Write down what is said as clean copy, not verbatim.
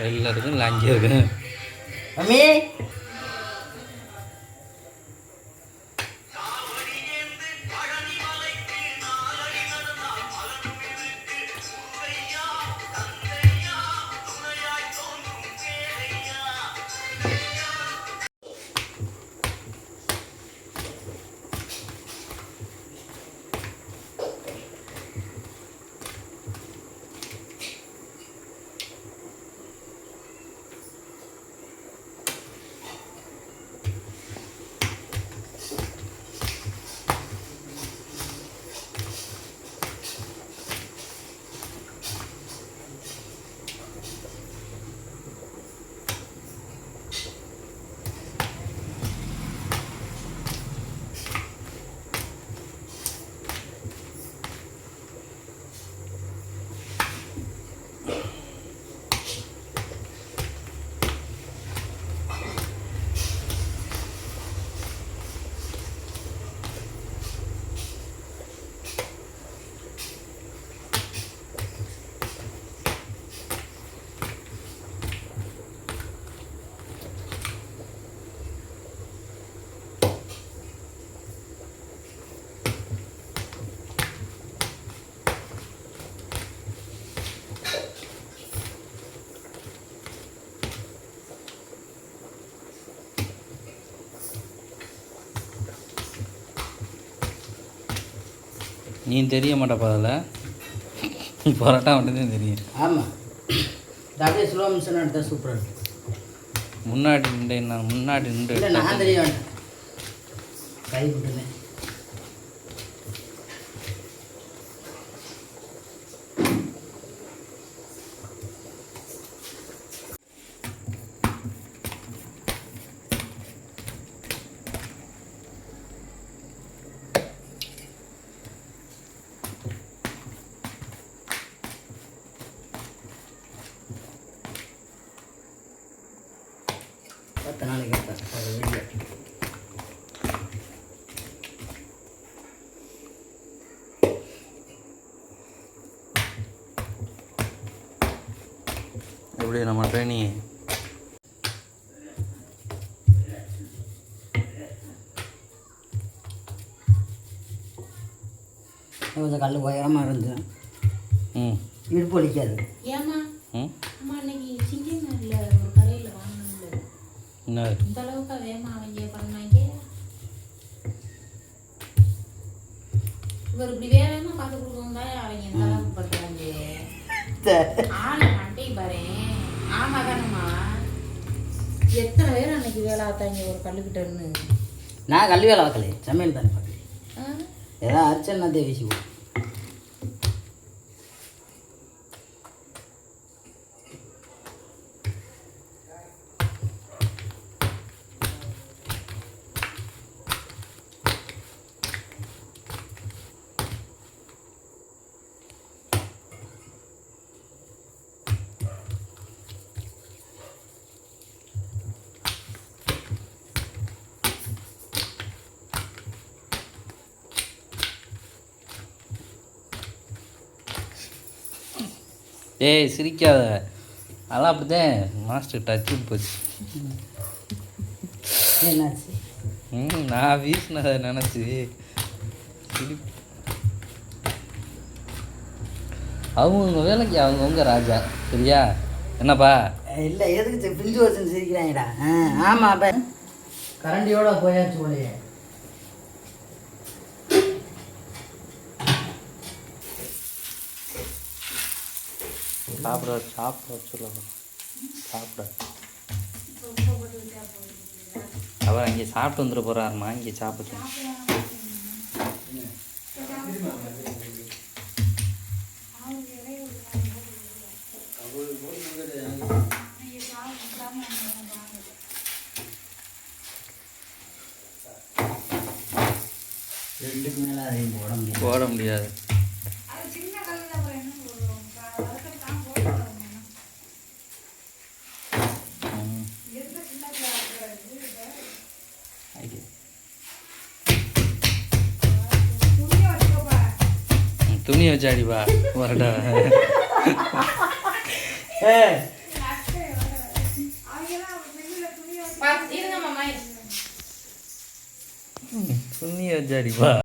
எல்லாருக்கும் லாஞ்சி இருக்கு மம்மி. நீ தெரிய மாட்டப்பா அதில் பரோட்டா மட்டும்தான் தெரியும். ஆமாம், அப்படியே ஸ்லோ மிஷன் எடுத்தால் சூப்பராக இருக்கும். முன்னாடி நின்று இல்லை, நான் தெரிய வேண்டாம், கை விட்டுனேன். பத்து நாளைக்கு எப்படி நம்ம ட்ரைனிங் கொஞ்சம் கல் உயரமாக இருந்தது. இடுப்பு வலிக்காது. ஏமா அம்மா அன்னைக்கு சிங்கம்ல ஒரு கடையில் வாங்கினது இந்த அளவுக்கு வேமா அவங்க பண்ணாங்க. இவர் இப்படி வேகமா காசு கொடுக்கணும் தான் அவங்க எந்த அளவுக்கு பண்ணுறாங்க. ஆளை மண்டை பாரு. ஆமா தானம்மா, எத்தனை பேர் அன்னைக்கு வேலை ஆத்தாங்க ஒரு கல்லுக்கிட்டன்னு. நான் கல்வி வேலை பார்க்கல, சமையல் தானே பார்க்கல. ஏதாவது அர்ச்சனை தேவிச்சு ஏய் சிரிக்காத, அதெல்லாம் அப்படிதான் மாஸ்டர் டச்சு போச்சு. என்னாச்சு? நான் வீசினதை நினச்சி சிரி. அவங்க வேலைக்கு அவங்கவுங்க ராஜா, சரியா? என்னப்பா? இல்லை, எதுக்கு பிஞ்சு வச்சு சிரிக்கிறாங்கடா? ஆமாம், அப்போ கரண்டியோட போயாச்சு போலையே. சாப்பிட சொல்லணும். சாப்பிட அவர் அங்கே சாப்பிட்டு வந்துட போகிறாருமா, இங்கே சாப்பிட்டு. போட முடியாது. துணி வச்சாடிப்பா வரட்டா. இருங்க மாமா துணியை வச்சு அடிப்பா